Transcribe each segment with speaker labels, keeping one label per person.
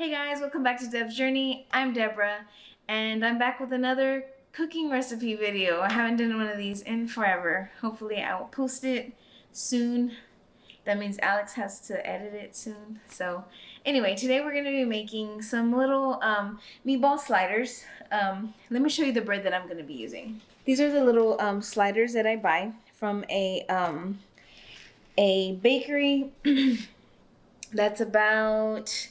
Speaker 1: Hey guys, welcome back to Deb's Journey. I'm Deborah, and I'm back with another cooking recipe video. I haven't done one of these in forever. Hopefully I will post it soon. That means Alex has to edit it soon. So anyway, today we're going to be making some little meatball sliders. Let me show you the bread that I'm going to be using. These are the little sliders that I buy from a bakery that's about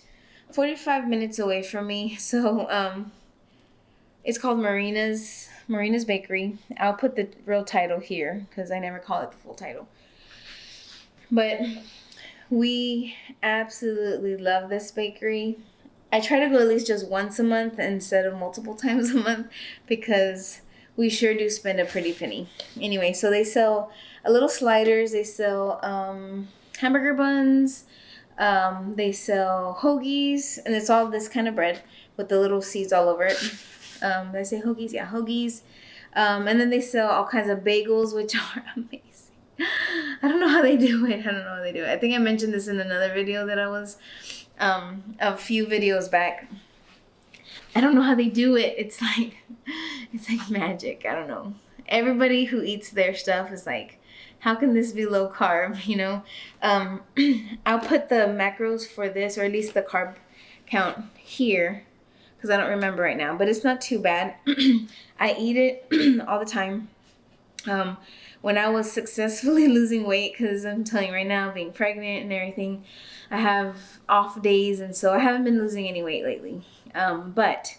Speaker 1: 45 minutes away from me. So it's called Marina's Bakery. I'll put the real title here because I never call it the full title. But we absolutely love this bakery. I try to go at least just once a month instead of multiple times a month because we sure do spend a pretty penny. Anyway, so they sell little sliders. They sell hamburger buns. They sell hoagies, and it's all this kind of bread with the little seeds all over it. Did I say hoagies? Yeah, hoagies. And then they sell all kinds of bagels, which are amazing. I don't know how they do it. I think I mentioned this in another video that I was a few videos back. I don't know how they do it. It's like magic. I don't know. Everybody who eats their stuff is like, how can this be low carb, you know? I'll put the macros for this, or at least the carb count here, because I don't remember right now, but it's not too bad. I eat it all the time. When I was successfully losing weight, because I'm telling you right now, being pregnant and everything, I have off days, and so I haven't been losing any weight lately. But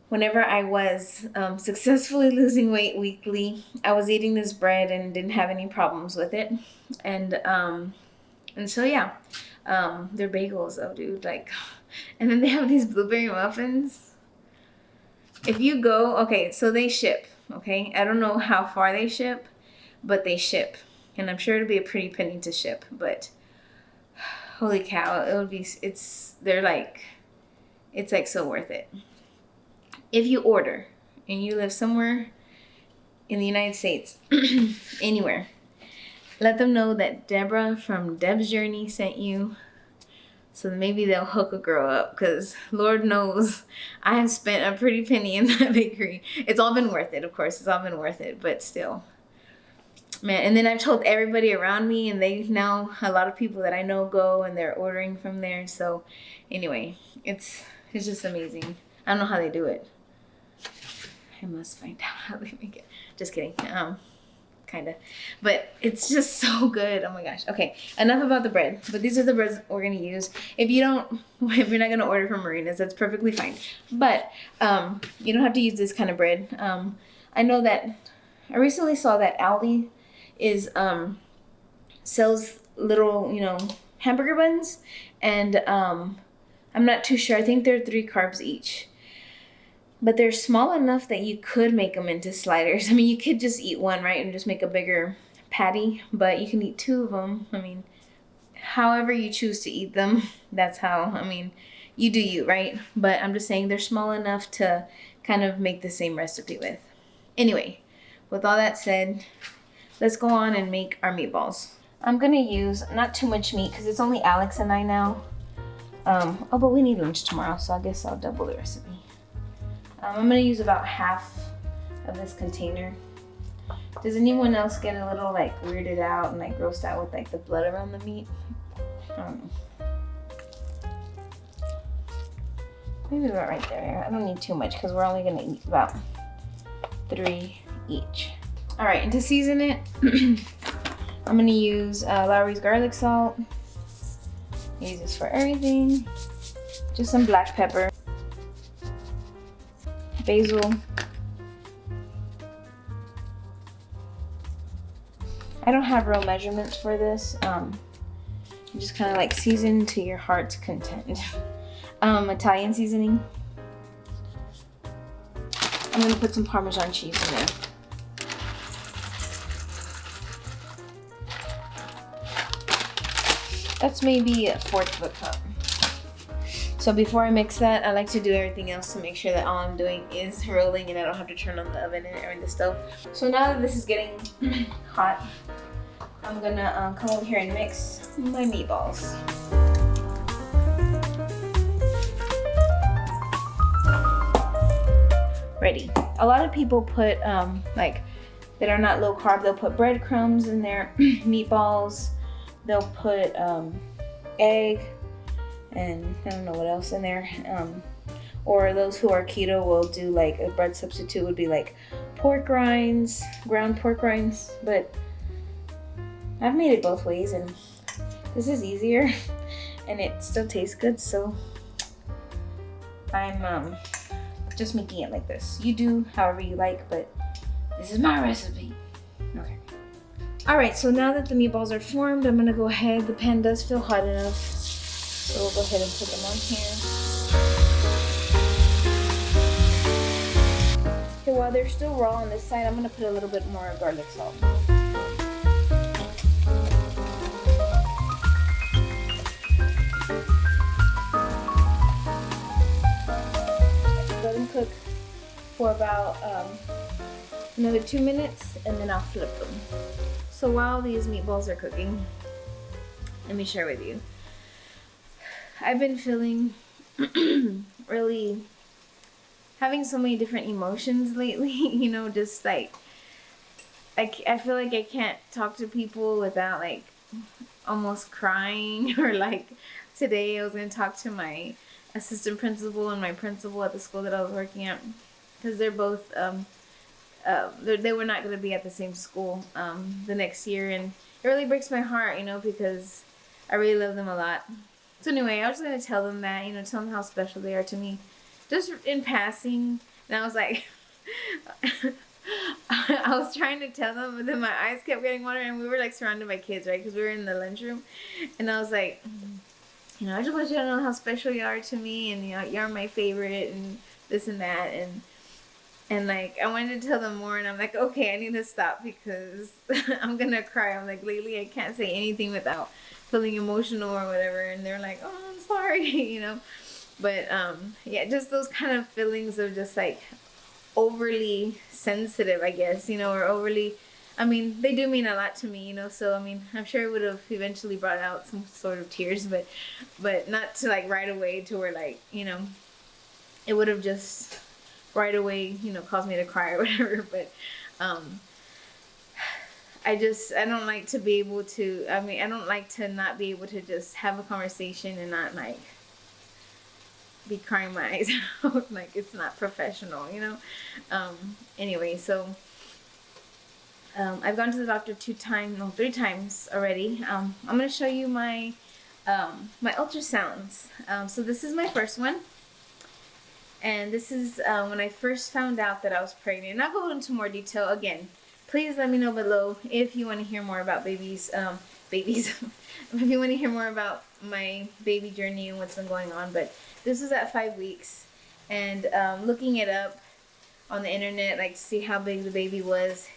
Speaker 1: whenever I was successfully losing weight weekly, I was eating this bread and didn't have any problems with it. And so yeah, they're bagels though, dude. Like, and then they have these blueberry muffins. If you go, okay, so they ship, okay? I don't know how far they ship, but they ship. And I'm sure it'll be a pretty penny to ship, but holy cow, it's like so worth it. If you order and you live somewhere in the United States, anywhere, let them know that Deborah from Deb's Journey sent you, so maybe they'll hook a girl up, because Lord knows I have spent a pretty penny in that bakery. It's all been worth it, of course. It's all been worth it, but still. Man, and then I've told everybody around me, and they now, a lot of people that I know go and they're ordering from there. So anyway, it's just amazing. I don't know how they do it. I must find out how they make it. Just kidding. Kind of. But it's just so good. Oh my gosh. Okay, enough about the bread. But these are the breads we're going to use. If you're not going to order from Marina's, that's perfectly fine. But you don't have to use this kind of bread. I know that I recently saw that Aldi sells little, hamburger buns. And I'm not too sure. I think they're 3 carbs each. But they're small enough that you could make them into sliders. I mean, you could just eat one, right, and just make a bigger patty. But you can eat 2 of them. I mean, however you choose to eat them, that's how. I mean, you do you, right? But I'm just saying they're small enough to kind of make the same recipe with. Anyway, with all that said, let's go on and make our meatballs. I'm going to use not too much meat because it's only Alex and I now. Oh, but we need lunch tomorrow, so I guess I'll double the recipe. I'm going to use about half of this container. Does anyone else get a little like weirded out and like grossed out with like the blood around the meat? I don't know. Maybe about right there. I don't need too much because we're only going to eat about 3 each. All right, and to season it, I'm going to use Lowry's garlic salt. I use this for everything. Just some black pepper. Basil. I don't have real measurements for this. Just kind of like season to your heart's content. Italian seasoning. I'm gonna put some Parmesan cheese in there. That's maybe 1/4 of a cup. So before I mix that, I like to do everything else to make sure that all I'm doing is rolling and I don't have to turn on the oven or the stove. So now that this is getting hot, I'm gonna come over here and mix my meatballs. ready. A lot of people put like that are not low carb, they'll put breadcrumbs in their meatballs. They'll put egg, and I don't know what else in there. Or those who are keto will do like a bread substitute would be like pork rinds, ground pork rinds. But I've made it both ways, and this is easier, and it still tastes good. So I'm just making it like this. You do however you like, but this is my recipe. Okay. All right, so now that the meatballs are formed, I'm gonna go ahead. The pan does feel hot enough, so we'll go ahead and put them on here. Okay, while they're still raw on this side, I'm gonna put a little bit more garlic salt. Let them cook for about another 2 minutes, and then I'll flip them. So while these meatballs are cooking, let me share with you. I've been feeling really having so many different emotions lately, you know, just like I feel like I can't talk to people without like almost crying. Or like today I was going to talk to my assistant principal and my principal at the school that I was working at, because they're both they were not going to be at the same school the next year, and it really breaks my heart, you know, because I really love them a lot. So anyway, I was just going to tell them that, you know, tell them how special they are to me, just in passing. And I was like, I was trying to tell them, but then my eyes kept getting watery, and we were like surrounded by kids, right? Because we were in the lunchroom, and I was like, you know, I just want you to know how special you are to me, and you know, you're my favorite, and this and that, and like I wanted to tell them more, and I'm like, okay, I need to stop because I'm gonna cry. I'm like, lately I can't say anything without feeling emotional or whatever, and they're like, oh, I'm sorry, you know. But yeah, just those kind of feelings of just like overly sensitive, I guess, you know, or overly, I mean, they do mean a lot to me, you know, so I mean, I'm sure it would have eventually brought out some sort of tears, but not to like right away to where like, you know, it would have just right away, you know, caused me to cry or whatever. But I don't like to be able to, I mean, I don't like to not be able to just have a conversation and not like be crying my eyes out. Like, it's not professional, you know. Anyway, so I've gone to the doctor 3 times already. I'm gonna show you my my ultrasounds. So this is my first one, and this is when I first found out that I was pregnant. And I'll go into more detail again. Please let me know below if you want to hear more about babies. If you want to hear more about my baby journey and what's been going on. But this was at 5 weeks, and looking it up on the internet, like to see how big the baby was,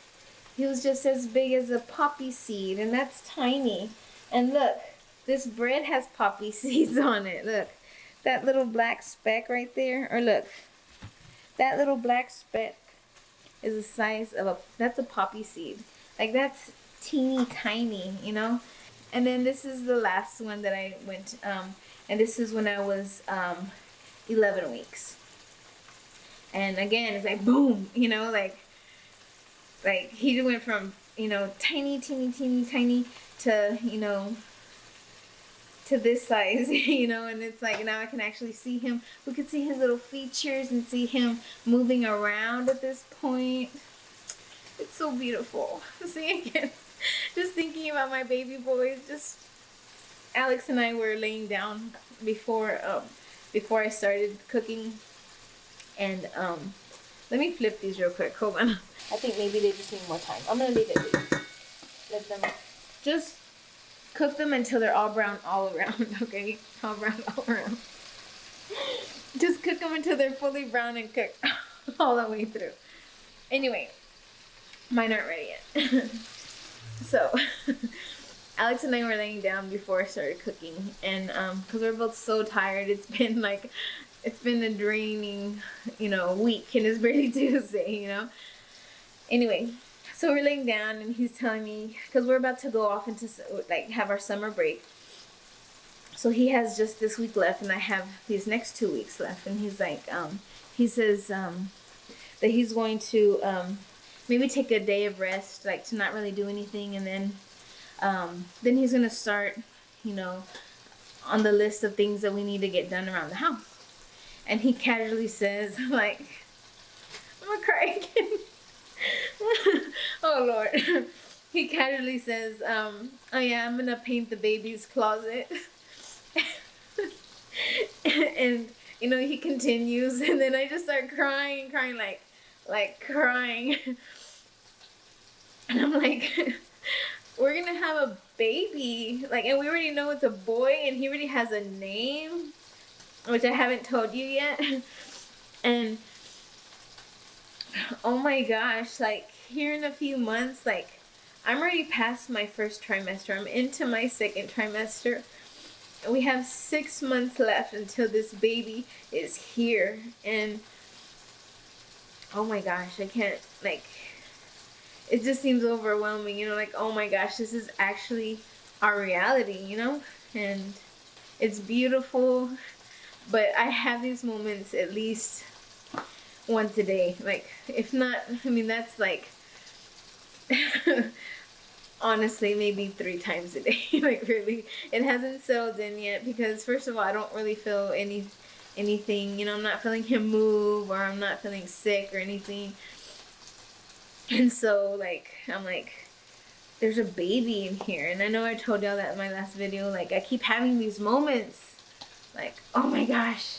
Speaker 1: he was just as big as a poppy seed, and that's tiny. And look, this bread has poppy seeds on it. Look, that little black speck right there, or look, that little black speck is the size of that's a poppy seed. Like, that's teeny tiny, you know. And then this is the last one that I went, and this is when I was 11 weeks. And again, it's like boom, you know, like he went from, you know, tiny to, you know, to this size, you know. And it's like now I can actually see him. We could see his little features and see him moving around at this point. It's so beautiful. See, again, just thinking about my baby boys. Just Alex and I were laying down before I started cooking, and let me flip these real quick. Hold on. I think maybe they just need more time. I'm gonna leave it. Let them just cook them until they're all brown all around. Okay, all brown all around. Just cook them until they're fully brown and cooked all the way through. Anyway, mine aren't ready yet. So Alex and I were laying down before I started cooking, and because we're both so tired, it's been a draining, you know, week, and it's barely Tuesday, you know. Anyway, so we're laying down, and he's telling me, because we're about to go off into like have our summer break. So he has just this week left, and I have these next 2 weeks left, and he's like, he says, that he's going to maybe take a day of rest, like to not really do anything, and then he's gonna start, you know, on the list of things that we need to get done around the house. And he casually says, like, I'm gonna cry again. Oh Lord. He casually says, oh yeah, I'm gonna paint the baby's closet. And you know, he continues, and then I just start crying, like crying. And I'm like, we're gonna have a baby, like, and we already know it's a boy, and he already has a name, which I haven't told you yet. And oh my gosh, like, here in a few months, like, I'm already past my first trimester. I'm into my second trimester. And we have 6 months left until this baby is here. And oh my gosh, I can't, like, it just seems overwhelming, you know, like, oh my gosh, this is actually our reality, you know? And it's beautiful, but I have these moments at least once a day. Like, if not, I mean, that's like, honestly, maybe 3 times a day. Like, really, it hasn't settled in yet, because first of all, I don't really feel anything, you know, I'm not feeling him move, or I'm not feeling sick or anything. And so, like, I'm like, there's a baby in here. And I know I told y'all that in my last video. Like, I keep having these moments, like, oh my gosh,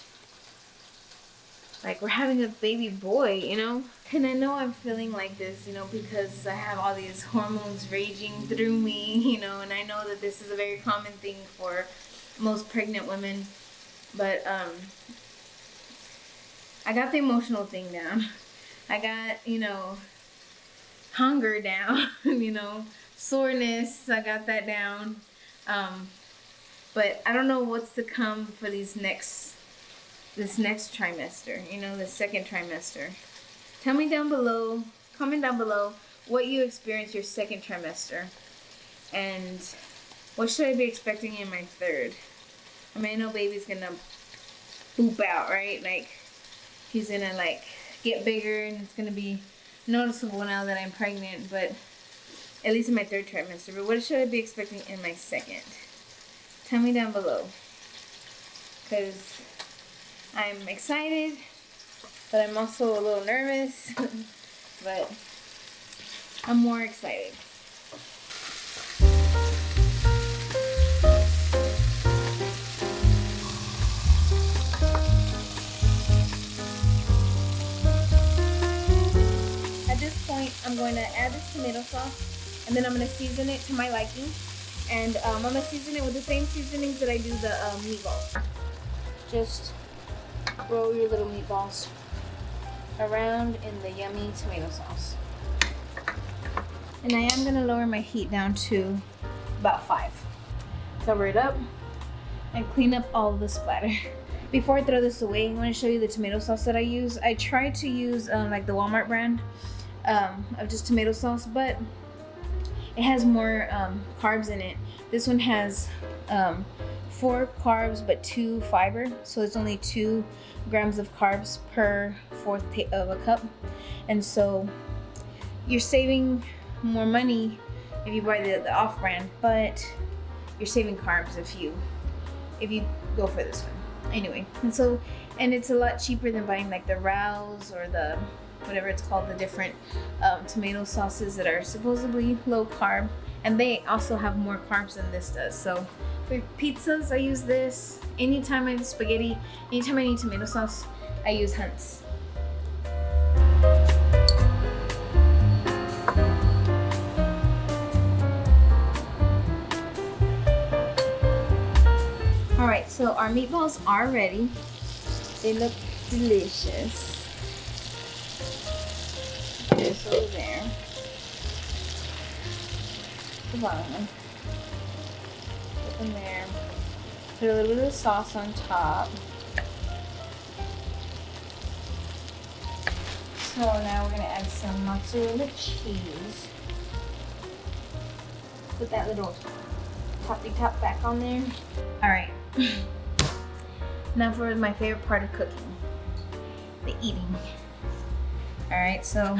Speaker 1: like, we're having a baby boy, you know? And I know I'm feeling like this, you know, because I have all these hormones raging through me, you know, and I know that this is a very common thing for most pregnant women. But I got the emotional thing down. I got, you know, hunger down, you know, soreness, I got that down. But I don't know what's to come for this next trimester, you know, the second trimester. Tell me down below, comment down below what you experienced your second trimester, and what should I be expecting in my third. I mean, I know baby's gonna boop out, right? Like, he's gonna, like, get bigger, and it's gonna be noticeable now that I'm pregnant, but at least in my third trimester. But what should I be expecting in my second? Tell me down below, because I'm excited, but I'm also a little nervous. But I'm more excited. At this point, I'm going to add this tomato sauce, and then I'm going to season it to my liking. And I'm going to season it with the same seasonings that I do the meatballs. Just roll your little meatballs around in the yummy tomato sauce. And I am going to lower my heat down to about 5. Cover it up and clean up all of the splatter. Before I throw this away, I want to show you the tomato sauce that I use. I try to use like the Walmart brand of just tomato sauce, but it has more carbs in it. This one has 4 carbs but 2 fiber, so it's only 2 grams of carbs per 1/4 of a cup. And so you're saving more money if you buy the off-brand, but you're saving carbs if you go for this one. Anyway, and it's a lot cheaper than buying like the Rouse or the whatever it's called, the different tomato sauces that are supposedly low carb, and they also have more carbs than this does. So for pizzas, I use this. Anytime I have spaghetti, anytime I need tomato sauce, I use Hunt's. Alright, so our meatballs are ready. They look delicious. Put this over there. The bottom one. Put them there. Put a little bit of sauce on top. So now we're going to add some mozzarella cheese. Put that little toppy top back on there. Alright. Now for my favorite part of cooking. The eating. All right, so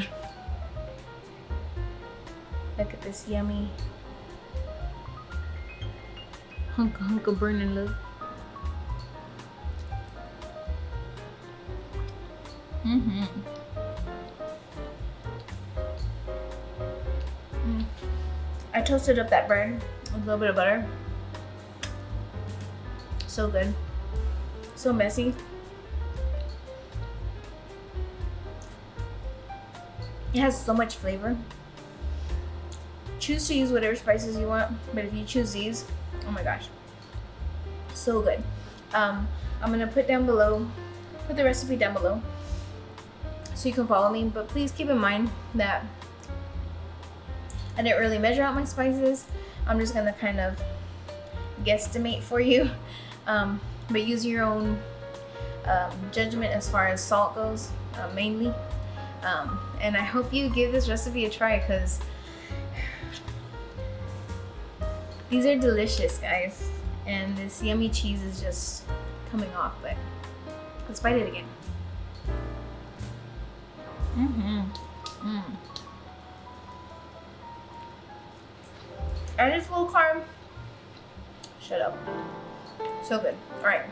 Speaker 1: look at this yummy hunk of burning love. I toasted up that bread with a little bit of butter. So good. So messy. It has so much flavor. Choose to use whatever spices you want, but if you choose these, oh my gosh, so good. I'm gonna put the recipe down below so you can follow me, but please keep in mind that I didn't really measure out my spices. I'm just gonna kind of guesstimate for you, but use your own judgment as far as salt goes, mainly. And I hope you give this recipe a try, because these are delicious, guys, and this yummy cheese is just coming off. But let's bite it again. And it's low carb. Shut up. So good. All right.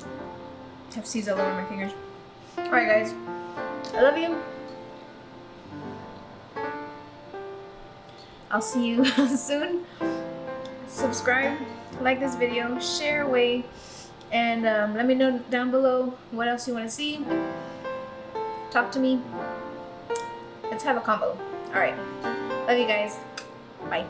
Speaker 1: I have seeds all over my fingers. All right, guys. I love you. I'll see you soon. Subscribe, like this video, share away, and let me know down below what else you want to see. Talk to me. Let's have a combo. All right. Love you guys. Bye.